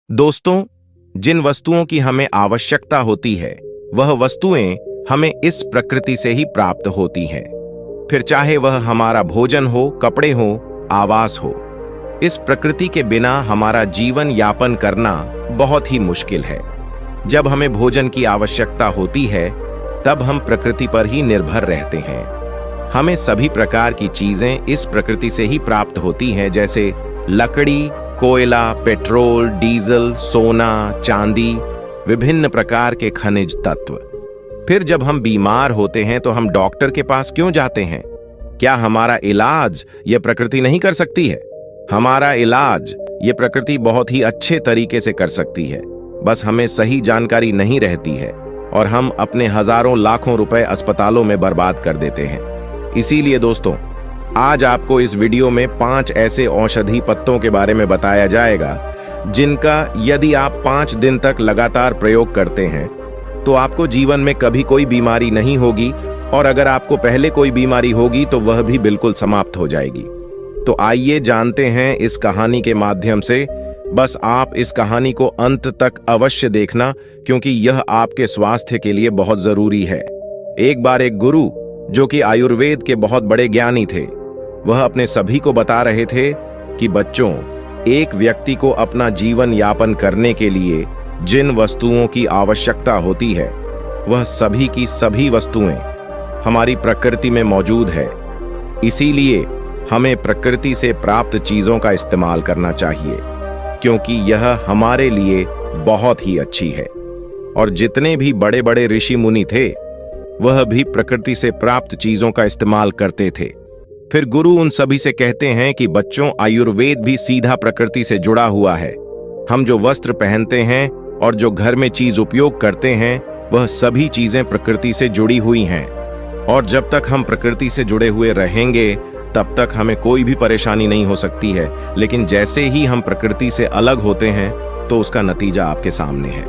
दोस्तों, जिन वस्तुओं की हमें आवश्यकता होती है वह वस्तुएं हमें इस प्रकृति से ही प्राप्त होती हैं। फिर चाहे वह हमारा भोजन हो, कपड़े हो, आवास हो। इस प्रकृति के बिना हमारा जीवन यापन करना बहुत ही मुश्किल है। जब हमें भोजन की आवश्यकता होती है तब हम प्रकृति पर ही निर्भर रहते हैं। हमें सभी प्रकार की चीजें इस प्रकृति से ही प्राप्त होती हैं, जैसे लकड़ी, कोयला, पेट्रोल, डीजल, सोना, चांदी, विभिन्न प्रकार के खनिज तत्व। फिर जब हम बीमार होते हैं तो हम डॉक्टर के पास क्यों जाते हैं? क्या हमारा इलाज यह प्रकृति नहीं कर सकती है? हमारा इलाज यह प्रकृति बहुत ही अच्छे तरीके से कर सकती है, बस हमें सही जानकारी नहीं रहती है और हम अपने हजारों लाखों रुपए अस्पतालों में बर्बाद कर देते हैं। इसीलिए दोस्तों, आज आपको इस वीडियो में 5 ऐसे औषधि पत्तों के बारे में बताया जाएगा जिनका यदि आप 5 दिन तक लगातार प्रयोग करते हैं तो आपको जीवन में कभी कोई बीमारी नहीं होगी, और अगर आपको पहले कोई बीमारी होगी तो वह भी बिल्कुल समाप्त हो जाएगी। तो आइए जानते हैं इस कहानी के माध्यम से। बस आप इस कहानी को अंत तक अवश्य देखना, क्योंकि यह आपके स्वास्थ्य के लिए बहुत जरूरी है। एक बार एक गुरु, जो कि आयुर्वेद के बहुत बड़े ज्ञानी थे, वह अपने सभी को बता रहे थे कि बच्चों, एक व्यक्ति को अपना जीवन यापन करने के लिए जिन वस्तुओं की आवश्यकता होती है वह सभी की सभी वस्तुएं हमारी प्रकृति में मौजूद है। इसीलिए हमें प्रकृति से प्राप्त चीजों का इस्तेमाल करना चाहिए, क्योंकि यह हमारे लिए बहुत ही अच्छी है। और जितने भी बड़े बड़े ऋषि मुनि थे वह भी प्रकृति से प्राप्त चीजों का इस्तेमाल करते थे। फिर गुरु उन सभी से कहते हैं कि बच्चों, आयुर्वेद भी सीधा प्रकृति से जुड़ा हुआ है। हम जो वस्त्र पहनते हैं और जो घर में चीज उपयोग करते हैं वह सभी चीजें प्रकृति से जुड़ी हुई हैं, और जब तक हम प्रकृति से जुड़े हुए रहेंगे तब तक हमें कोई भी परेशानी नहीं हो सकती है। लेकिन जैसे ही हम प्रकृति से अलग होते हैं तो उसका नतीजा आपके सामने है,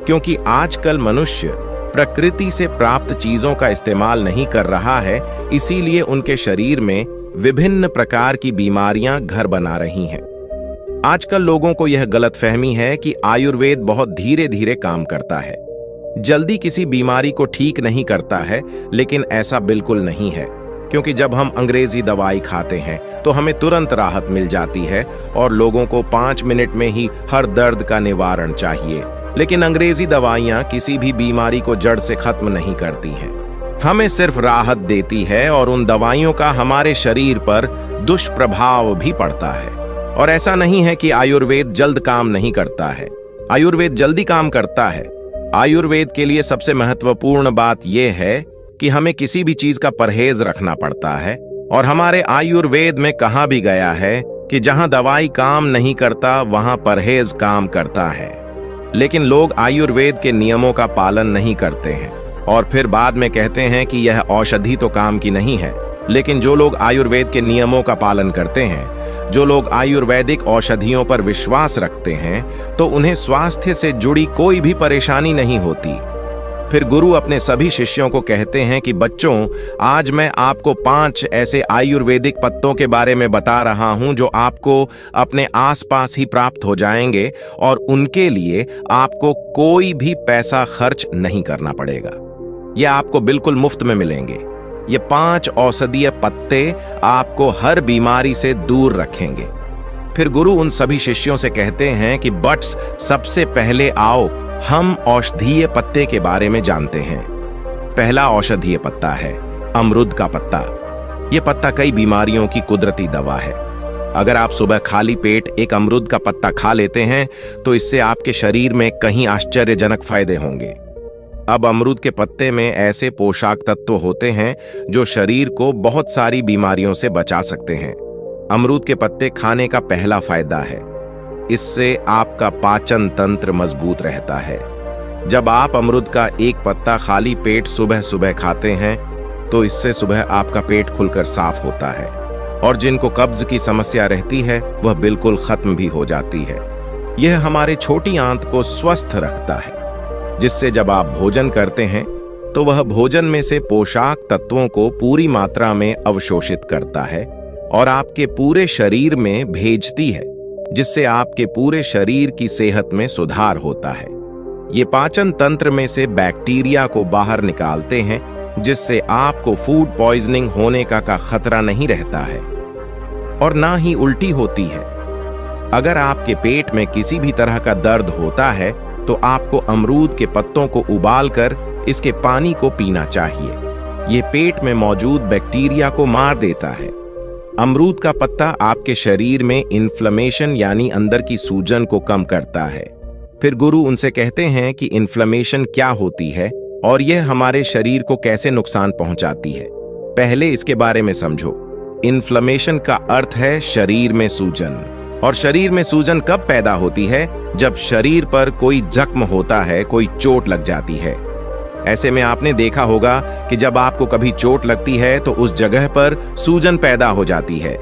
क्योंकि आजकल मनुष्य प्रकृति से प्राप्त चीजों का इस्तेमाल नहीं कर रहा है। इसीलिए उनके शरीर में विभिन्न प्रकार की बीमारियां घर बना रही हैं। आजकल लोगों को यह गलतफहमी है कि आयुर्वेद बहुत धीरे धीरे काम करता है, जल्दी किसी बीमारी को ठीक नहीं करता है। लेकिन ऐसा बिल्कुल नहीं है, क्योंकि जब हम अंग्रेजी दवाई खाते हैं तो हमें तुरंत राहत मिल जाती है और लोगों को 5 मिनट में ही हर दर्द का निवारण चाहिए। लेकिन अंग्रेजी दवाइयां किसी भी बीमारी को जड़ से खत्म नहीं करती हैं, हमें सिर्फ राहत देती है, और उन दवाइयों का हमारे शरीर पर दुष्प्रभाव भी पड़ता है। और ऐसा नहीं है कि आयुर्वेद जल्द काम नहीं करता है, आयुर्वेद जल्दी काम करता है। आयुर्वेद के लिए सबसे महत्वपूर्ण बात यह है कि हमें किसी भी चीज का परहेज रखना पड़ता है। और हमारे आयुर्वेद में कहा भी गया है कि जहां दवाई काम नहीं करता वहां परहेज काम करता है। लेकिन लोग आयुर्वेद के नियमों का पालन नहीं करते हैं और फिर बाद में कहते हैं कि यह औषधि तो काम की नहीं है। लेकिन जो लोग आयुर्वेद के नियमों का पालन करते हैं, जो लोग आयुर्वेदिक औषधियों पर विश्वास रखते हैं, तो उन्हें स्वास्थ्य से जुड़ी कोई भी परेशानी नहीं होती। फिर गुरु अपने सभी शिष्यों को कहते हैं कि बच्चों, आज मैं आपको 5 ऐसे आयुर्वेदिक पत्तों के बारे में बता रहा हूं जो आपको अपने आसपास ही प्राप्त हो जाएंगे, और उनके लिए आपको कोई भी पैसा खर्च नहीं करना पड़ेगा। ये आपको बिल्कुल मुफ्त में मिलेंगे। ये 5 औषधीय पत्ते आपको हर बीमारी से दूर रखेंगे। फिर गुरु उन सभी शिष्यों से कहते हैं कि बट्स, सबसे पहले आओ हम औषधीय पत्ते के बारे में जानते हैं। पहला औषधीय पत्ता है अमरूद का पत्ता। यह पत्ता कई बीमारियों की कुदरती दवा है। अगर आप सुबह खाली पेट एक अमरूद का पत्ता खा लेते हैं तो इससे आपके शरीर में कहीं आश्चर्यजनक फायदे होंगे। अब अमरूद के पत्ते में ऐसे पोषक तत्व होते हैं जो शरीर को बहुत सारी बीमारियों से बचा सकते हैं। अमरूद के पत्ते खाने का पहला फायदा है, इससे आपका पाचन तंत्र मजबूत रहता है। जब आप अमरूद का एक पत्ता खाली पेट सुबह सुबह खाते हैं तो इससे सुबह आपका पेट खुलकर साफ होता है, और जिनको कब्ज की समस्या रहती है वह बिल्कुल खत्म भी हो जाती है। यह हमारे छोटी आंत को स्वस्थ रखता है, जिससे जब आप भोजन करते हैं तो वह भोजन में से पोषक तत्वों को पूरी मात्रा में अवशोषित करता है और आपके पूरे शरीर में भेजती है। जिससे आपके पूरे शरीर की सेहत में सुधार होता है। ये पाचन तंत्र में से बैक्टीरिया को बाहर निकालते हैं, जिससे आपको फूड पॉइजनिंग होने का खतरा नहीं रहता है और ना ही उल्टी होती है। अगर आपके पेट में किसी भी तरह का दर्द होता है तो आपको अमरूद के पत्तों को उबालकर इसके पानी को पीना चाहिए। ये पेट में मौजूद बैक्टीरिया को मार देता है। अमरूद का पत्ता आपके शरीर में इन्फ्लेमेशन यानी अंदर की सूजन को कम करता है। फिर गुरु उनसे कहते हैं कि इन्फ्लेमेशन क्या होती है और यह हमारे शरीर को कैसे नुकसान पहुंचाती है। पहले इसके बारे में समझो। इन्फ्लेमेशन का अर्थ है शरीर में सूजन, और शरीर में सूजन कब पैदा होती है? जब शरीर पर कोई जख्म होता है, कोई चोट लग जाती है। ऐसे में आपने देखा होगा कि जब आपको कभी चोट लगती है तो उस जगह पर सूजन पैदा हो जाती है।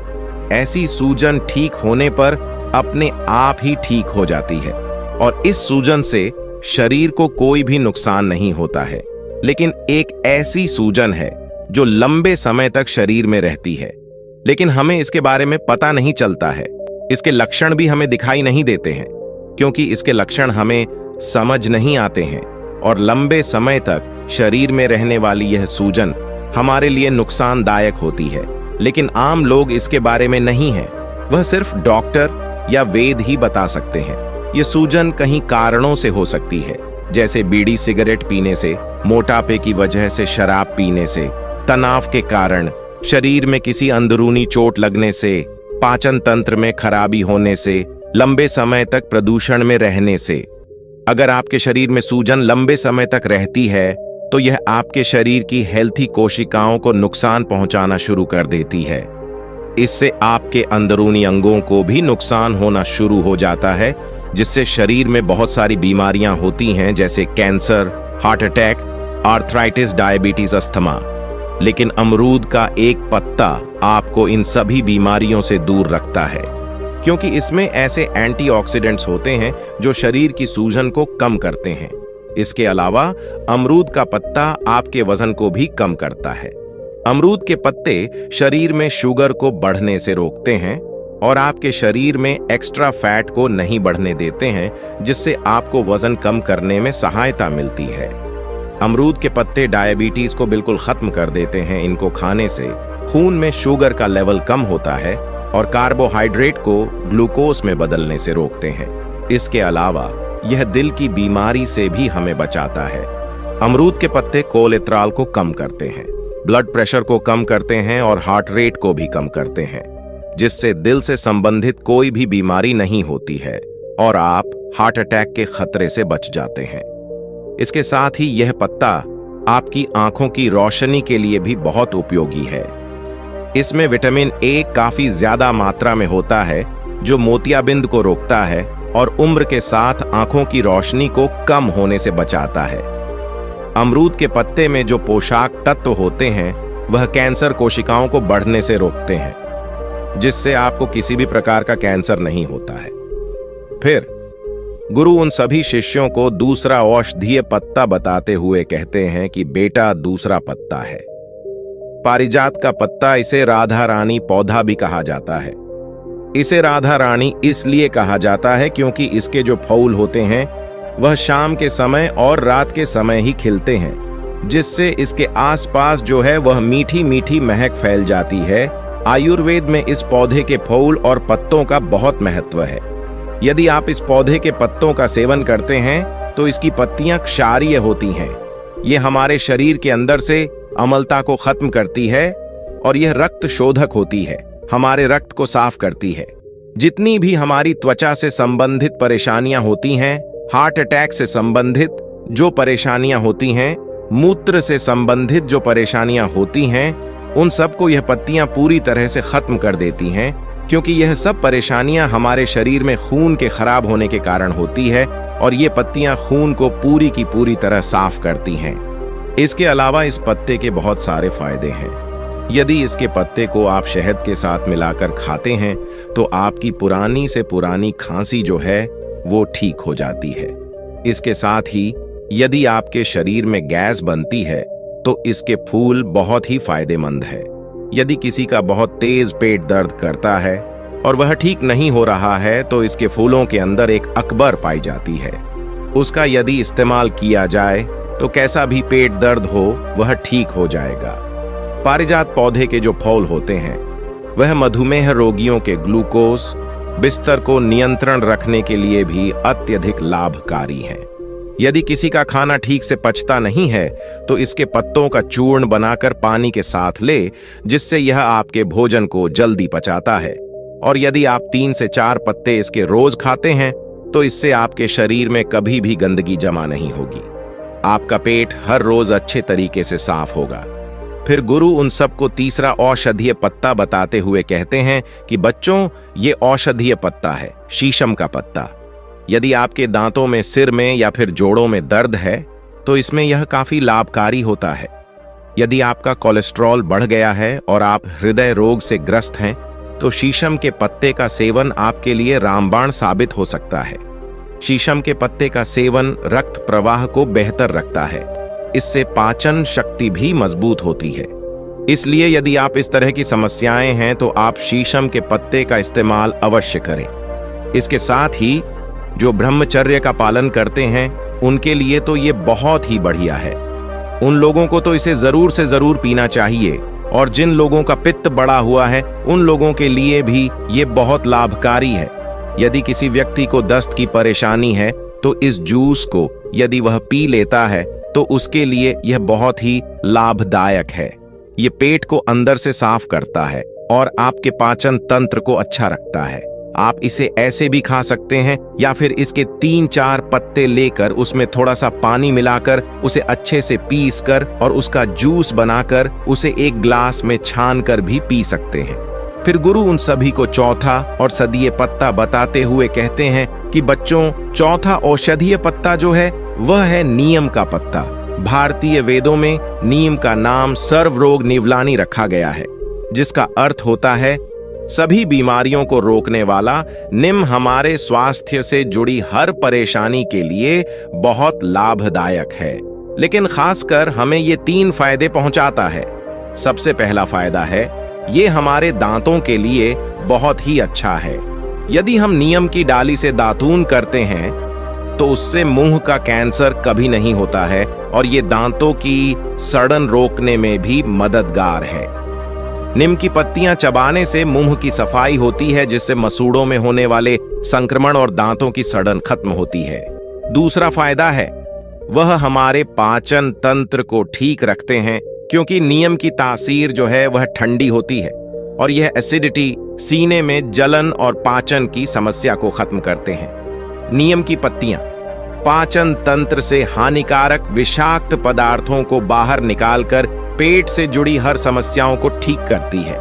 ऐसी सूजन ठीक होने पर अपने आप ही ठीक हो जाती है और इस सूजन से शरीर को कोई भी नुकसान नहीं होता है। लेकिन एक ऐसी सूजन है जो लंबे समय तक शरीर में रहती है, लेकिन हमें इसके बारे में पता नहीं चलता है। इसके लक्षण भी हमें दिखाई नहीं देते हैं, क्योंकि इसके लक्षण हमें समझ नहीं आते हैं और लंबे समय तक शरीर में रहने वाली यह सूजन हमारे लिए नुकसानदायक होती है। लेकिन आम लोग इसके बारे में नहीं हैं, वह सिर्फ डॉक्टर या वैद्य ही बता सकते हैं। यह सूजन कहीं कारणों से हो सकती है, जैसे बीड़ी सिगरेट पीने से, मोटापे की वजह से, शराब पीने से, तनाव के कारण, शरीर में किसी अंदरूनी चोट लगने से, पाचन तंत्र में खराबी होने से, लंबे समय तक प्रदूषण में रहने से। अगर आपके शरीर में सूजन लंबे समय तक रहती है तो यह आपके शरीर की हेल्थी कोशिकाओं को नुकसान पहुंचाना शुरू कर देती है। इससे आपके अंदरूनी अंगों को भी नुकसान होना शुरू हो जाता है, जिससे शरीर में बहुत सारी बीमारियां होती हैं, जैसे cancer, heart attack, arthritis, diabetes, asthma. लेकिन अमरूद का एक पत्ता आपको इन सभी बीमारियों से दूर रखता है, क्योंकि इसमें ऐसे एंटीऑक्सीडेंट्स होते हैं जो शरीर की सूजन को कम करते हैं। इसके अलावा अमरूद का पत्ता आपके वजन को भी कम करता है। अमरूद के पत्ते शरीर में शुगर को बढ़ने से रोकते हैं और आपके शरीर में एक्स्ट्रा फैट को नहीं बढ़ने देते हैं, जिससे आपको वजन कम करने में सहायता मिलती है। अमरूद के पत्ते डायबिटीज को बिल्कुल खत्म कर देते हैं। इनको खाने से खून में शुगर का लेवल कम होता है और कार्बोहाइड्रेट को ग्लूकोज में बदलने से रोकते हैं। इसके अलावा यह दिल की बीमारी से भी हमें बचाता है। अमरूद के पत्ते कोलेस्ट्रॉल को कम करते हैं, ब्लड प्रेशर को कम करते हैं और हार्ट रेट को भी कम करते हैं, जिससे दिल से संबंधित कोई भी बीमारी नहीं होती है और आप हार्ट अटैक के खतरे से बच जाते हैं। इसके साथ ही यह पत्ता आपकी आंखों की रोशनी के लिए भी बहुत उपयोगी है। इसमें विटामिन ए काफी ज्यादा मात्रा में होता है, जो मोतियाबिंद को रोकता है और उम्र के साथ आंखों की रोशनी को कम होने से बचाता है। अमरूद के पत्ते में जो पोषक तत्व होते हैं वह कैंसर कोशिकाओं को बढ़ने से रोकते हैं, जिससे आपको किसी भी प्रकार का कैंसर नहीं होता है। फिर गुरु उन सभी शिष्यों को दूसरा औषधीय पत्ता बताते हुए कहते हैं कि बेटा, दूसरा पत्ता है पारिजात का पत्ता। इसे राधा रानी पौधा भी कहा जाता है। इसे राधा रानी इसलिए कहा जाता है क्योंकि इसके जो फूल होते हैं वह शाम के समय और रात के समय ही खिलते हैं, जिससे इसके आसपास जो है वह मीठी मीठी महक फैल जाती है। आयुर्वेद में इस पौधे के फूल और पत्तों का बहुत महत्व है। यदि आप इस पौधे के पत्तों का सेवन करते हैं तो इसकी पत्तियां क्षारीय होती हैं। ये हमारे शरीर के अंदर से अम्लता को खत्म करती है और यह रक्त शोधक होती है, हमारे रक्त को साफ करती है। जितनी भी हमारी त्वचा से संबंधित परेशानियां होती हैं, हार्ट अटैक से संबंधित जो परेशानियां होती हैं, मूत्र से संबंधित जो परेशानियां होती हैं, उन सबको यह पत्तियां पूरी तरह से खत्म कर देती हैं, क्योंकि यह सब परेशानियां हमारे शरीर में खून के खराब होने के कारण होती है और ये पत्तियां खून को पूरी की पूरी तरह साफ करती हैं। इसके अलावा इस पत्ते के बहुत सारे फायदे हैं। यदि इसके पत्ते को आप शहद के साथ मिलाकर खाते हैं तो आपकी पुरानी से पुरानी खांसी जो है वो ठीक हो जाती है। इसके साथ ही यदि आपके शरीर में गैस बनती है तो इसके फूल बहुत ही फायदेमंद है। यदि किसी का बहुत तेज पेट दर्द करता है और वह ठीक नहीं हो रहा है तो इसके फूलों के अंदर एक अकबर पाई जाती है। उसका यदि इस्तेमाल किया जाए तो कैसा भी पेट दर्द हो वह ठीक हो जाएगा। पारिजात पौधे के जो फूल होते हैं वह मधुमेह रोगियों के ग्लूकोज बिस्तर को नियंत्रण रखने के लिए भी अत्यधिक लाभकारी हैं। यदि किसी का खाना ठीक से पचता नहीं है तो इसके पत्तों का चूर्ण बनाकर पानी के साथ ले, जिससे यह आपके भोजन को जल्दी पचाता है। और यदि आप 3 से 4 पत्ते इसके रोज खाते हैं तो इससे आपके शरीर में कभी भी गंदगी जमा नहीं होगी। आपका पेट हर रोज अच्छे तरीके से साफ होगा। फिर गुरु उन सबको तीसरा औषधीय पत्ता बताते हुए कहते हैं कि बच्चों, ये औषधीय पत्ता है, शीशम का पत्ता। यदि आपके दांतों में, सिर में या फिर जोड़ों में दर्द है तो इसमें यह काफी लाभकारी होता है। यदि आपका कोलेस्ट्रॉल बढ़ गया है और आप हृदय रोग से ग्रस्त हैं तो शीशम के पत्ते का सेवन आपके लिए रामबाण साबित हो सकता है। शीशम के पत्ते का सेवन रक्त प्रवाह को बेहतर रखता है। इससे पाचन शक्ति भी मजबूत होती है। इसलिए यदि आप इस तरह की समस्याएं हैं तो आप शीशम के पत्ते का इस्तेमाल अवश्य करें। इसके साथ ही जो ब्रह्मचर्य का पालन करते हैं उनके लिए तो ये बहुत ही बढ़िया है। उन लोगों को तो इसे जरूर से जरूर पीना चाहिए, और जिन लोगों का पित्त बढ़ा हुआ है उन लोगों के लिए भी ये बहुत लाभकारी है। यदि किसी व्यक्ति को दस्त की परेशानी है तो इस जूस को यदि वह पी लेता है तो उसके लिए यह बहुत ही लाभदायक है। ये पेट को अंदर से साफ करता है और आपके पाचन तंत्र को अच्छा रखता है। आप इसे ऐसे भी खा सकते हैं या फिर इसके 3-4 पत्ते लेकर उसमें थोड़ा सा पानी मिलाकर उसे अच्छे से पीस कर और उसका जूस बनाकर उसे एक ग्लास में छान कर भी पी सकते हैं। फिर गुरु उन सभी को चौथा और सदीय पत्ता बताते हुए कहते हैं कि बच्चों, चौथा औषधीय पत्ता जो है वह है नीम का पत्ता। भारतीय वेदों में नीम का नाम सर्व रोग निवलानी रखा गया है, जिसका अर्थ होता है सभी बीमारियों को रोकने वाला। निम हमारे स्वास्थ्य से जुड़ी हर परेशानी के लिए बहुत लाभदायक है, लेकिन खासकर हमें ये 3 फायदे पहुंचाता है। सबसे पहला फायदा है ये हमारे दांतों के लिए बहुत ही अच्छा है। यदि हम नीम की डाली से दातून करते हैं तो उससे मुंह का कैंसर कभी नहीं होता है और ये दांतों की सड़न रोकने में भी मददगार है। नीम की पत्तियां चबाने से मुंह की सफाई होती है, जिससे मसूड़ों में होने वाले संक्रमण और दांतों की सड़न खत्म होती है। दूसरा फायदा है वह हमारे पाचन तंत्र को ठीक रखते हैं, क्योंकि नीम की तासीर जो है वह ठंडी होती है और यह एसिडिटी, सीने में जलन और पाचन की समस्या को खत्म करते हैं। नीम की पत्तियां पाचन तंत्र से हानिकारक विषाक्त पदार्थों को बाहर निकालकर पेट से जुड़ी हर समस्याओं को ठीक करती है।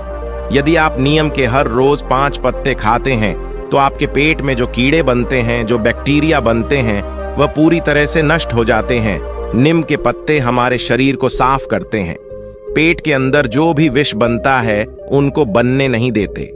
यदि आप नीम के हर रोज 5 पत्ते खाते हैं तो आपके पेट में जो कीड़े बनते हैं, जो बैक्टीरिया बनते हैं, वह पूरी तरह से नष्ट हो जाते हैं। नीम के पत्ते हमारे शरीर को साफ करते हैं। पेट के अंदर जो भी विष बनता है उनको बनने नहीं देते।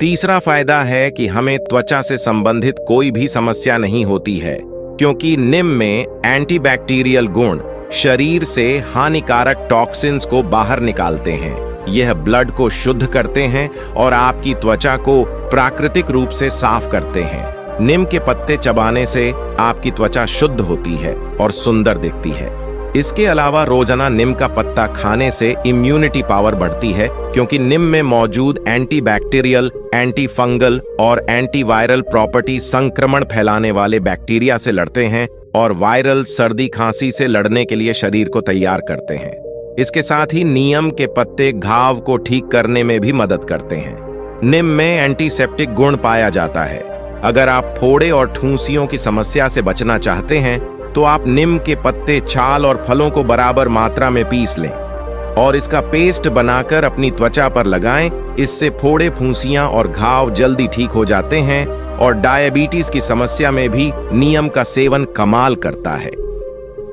तीसरा फायदा है कि हमें त्वचा से संबंधित कोई भी समस्या नहीं होती है, क्योंकि नीम में एंटीबैक्टीरियल गुण शरीर से हानिकारक टॉक्सिन्स को बाहर निकालते हैं। यह ब्लड को शुद्ध करते हैं और आपकी त्वचा को प्राकृतिक रूप से साफ करते हैं। नीम के पत्ते चबाने से आपकी त्वचा शुद्ध होती है और सुंदर दिखती है। इसके अलावा रोजाना नीम का पत्ता खाने से इम्यूनिटी पावर बढ़ती है, क्योंकि नीम में मौजूद एंटीबैक्टीरियल, एंटी फंगल और एंटीवायरल प्रॉपर्टी संक्रमण फैलाने वाले बैक्टीरिया से लड़ते हैं और वायरल सर्दी खांसी से लड़ने के लिए शरीर को तैयार करते हैं। इसके साथ ही नीम के पत्ते घाव को ठीक करने में भी मदद करते हैं। नीम में एंटीसेप्टिक गुण पाया जाता है। अगर आप फोड़े और ठूंसियों की समस्या से बचना चाहते हैं तो आप नीम के पत्ते, छाल और फलों को बराबर मात्रा में पीस लें और इसका पेस्ट बनाकर अपनी त्वचा पर लगाएं। इससे फोड़े, फूंसियां और घाव जल्दी ठीक हो जाते हैं और डायबिटीज की समस्या में भी नीम का सेवन कमाल करता है।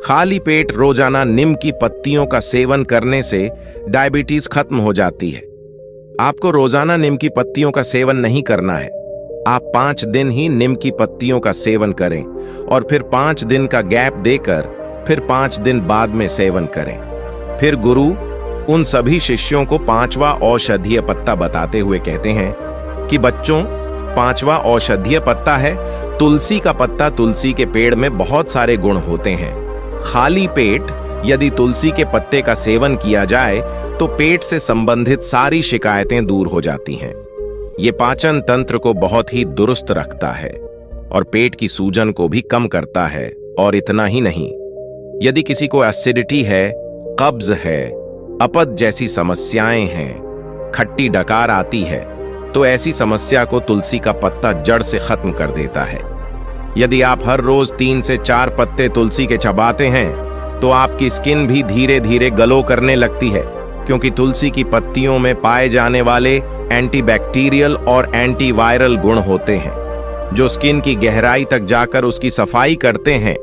खाली पेट रोजाना नीम की पत्तियों का सेवन करने से डायबिटीज खत्म हो जाती है। आपको रोजाना नीम की पत्तियों का सेवन नहीं करना है। आप 5 दिन ही नीम की पत्तियों का सेवन करें और फिर 5 दिन का गैप देकर फिर 5 दिन बाद में सेवन करें। फिर गुरु उन सभी शिष्यों को 5वां औषधीय पत्ता बताते हुए कहते हैं कि बच्चों, 5वां औषधीय पत्ता है तुलसी का पत्ता। तुलसी के पेड़ में बहुत सारे गुण होते हैं। खाली पेट यदि तुलसी के पत्ते का सेवन किया जाए तो पेट से संबंधित सारी शिकायतें दूर हो जाती हैं। ये पाचन तंत्र को बहुत ही दुरुस्त रखता है और पेट की सूजन को भी कम करता है। और इतना ही नहीं, यदि किसी को एसिडिटी है, कब्ज है, अपच जैसी समस्याएं हैं, खट्टी डकार आती है, तो ऐसी समस्या को तुलसी का पत्ता जड़ से खत्म कर देता है। यदि आप हर रोज 3 से 4 पत्ते तुलसी के चबाते हैं तो आपकी स्किन भी धीरे धीरे ग्लो करने लगती है, क्योंकि तुलसी की पत्तियों में पाए जाने वाले एंटीबैक्टीरियल और एंटीवायरल गुण होते हैं जो स्किन की गहराई तक जाकर उसकी सफाई करते हैं,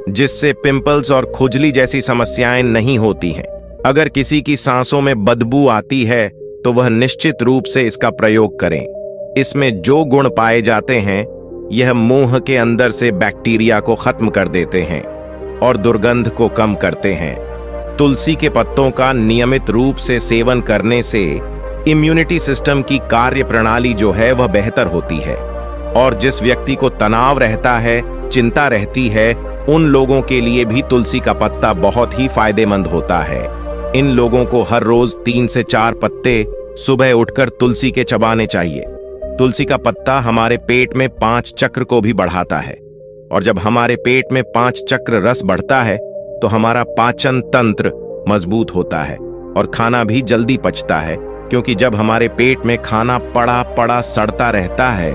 जिससे पिंपल्स और खुजली जैसी समस्याएं नहीं होती हैं। अगर किसी की सांसों में बदबू आती है तो वह निश्चित रूप से इसका प्रयोग करें। इसमें जो गुण पाए जाते हैं यह मुंह के अंदर से बैक्टीरिया को खत्म कर देते हैं और दुर्गंध को कम करते हैं। तुलसी के पत्तों का नियमित रूप से सेवन करने से इम्यूनिटी सिस्टम की कार्य प्रणाली जो है वह बेहतर होती है। और जिस व्यक्ति को तनाव रहता है, चिंता रहती है, उन लोगों के लिए भी तुलसी का पत्ता बहुत ही फायदेमंद होता है। इन लोगों को हर रोज 3 से 4 पत्ते सुबह उठकर तुलसी के चबाने चाहिए। तुलसी का पत्ता हमारे पेट में 5 चक्र को भी बढ़ाता है, और जब हमारे पेट में 5 चक्र रस बढ़ता है तो हमारा पाचन तंत्र मजबूत होता है और खाना भी जल्दी पचता है, क्योंकि जब हमारे पेट में खाना पड़ा पड़ा सड़ता रहता है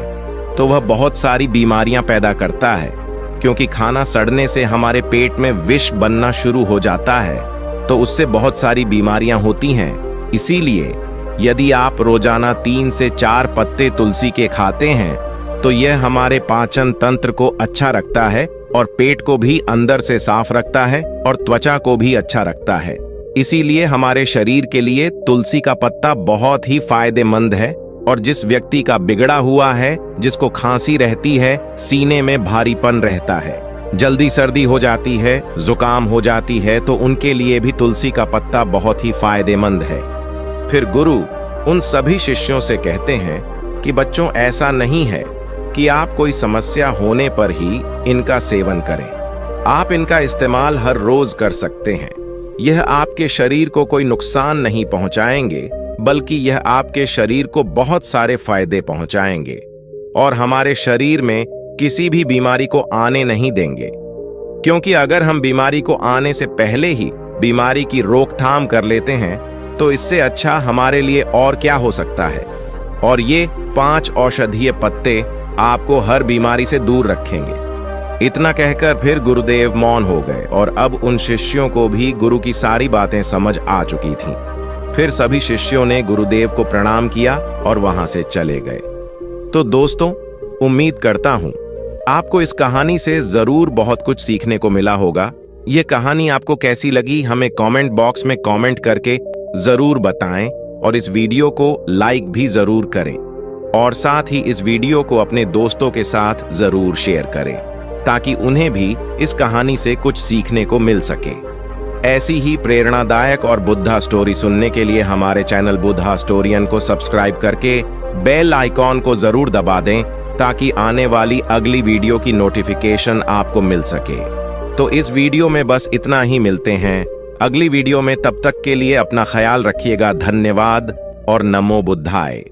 तो वह बहुत सारी बीमारियां पैदा करता है। क्योंकि खाना सड़ने से हमारे पेट में विष बनना शुरू हो जाता है तो उससे बहुत सारी बीमारियां होती हैं। इसीलिए यदि आप रोजाना 3 से 4 पत्ते तुलसी के खाते हैं तो यह हमारे पाचन तंत्र को अच्छा रखता है और पेट को भी अंदर से साफ रखता है और त्वचा को भी अच्छा रखता है। इसीलिए हमारे शरीर के लिए तुलसी का पत्ता बहुत ही फायदेमंद है। और जिस व्यक्ति का बिगड़ा हुआ है, जिसको खांसी रहती है, सीने में भारीपन रहता है, जल्दी सर्दी हो जाती है, जुकाम हो जाती है, तो उनके लिए भी तुलसी का पत्ता बहुत ही फायदेमंद है। फिर गुरु उन सभी शिष्यों से कहते हैं कि बच्चों, ऐसा नहीं है कि आप कोई समस्या होने पर ही इनका सेवन करें। आप इनका इस्तेमाल हर रोज कर सकते हैं। यह आपके शरीर को कोई नुकसान नहीं पहुंचाएंगे, बल्कि यह आपके शरीर को बहुत सारे फायदे पहुंचाएंगे और हमारे शरीर में किसी भी बीमारी को आने नहीं देंगे। क्योंकि अगर हम बीमारी को आने से पहले ही बीमारी की रोकथाम कर लेते हैं तो इससे अच्छा हमारे लिए और क्या हो सकता है। और ये 5 औषधीय पत्ते आपको हर बीमारी से दूर रखेंगे। इतना कहकर फिर गुरुदेव मौन हो गए और अब उन शिष्यों को भी गुरु की सारी बातें समझ आ चुकी थीं। फिर सभी शिष्यों ने गुरुदेव को प्रणाम किया और वहां से चले गए। तो दोस्तों, उम्मीद करता हूं आपको इस कहानी से जरूर बहुत कुछ सीखने को मिला होगा। ये कहानी आपको कैसी लगी हमें कमेंट बॉक्स में कमेंट करके जरूर बताएं और इस वीडियो को लाइक भी जरूर करें और साथ ही इस वीडियो को अपने दोस्तों के साथ जरूर शेयर करें ताकि उन्हें भी इस कहानी से कुछ सीखने को मिल सके। ऐसी ही प्रेरणादायक और बुद्धा स्टोरी सुनने के लिए हमारे चैनल बुद्धा स्टोरियन को सब्सक्राइब करके बेल आइकॉन को जरूर दबा दें ताकि आने वाली अगली वीडियो की नोटिफिकेशन आपको मिल सके। तो इस वीडियो में बस इतना ही, मिलते हैं अगली वीडियो में। तब तक के लिए अपना ख्याल रखिएगा। धन्यवाद और नमो बुद्धाय।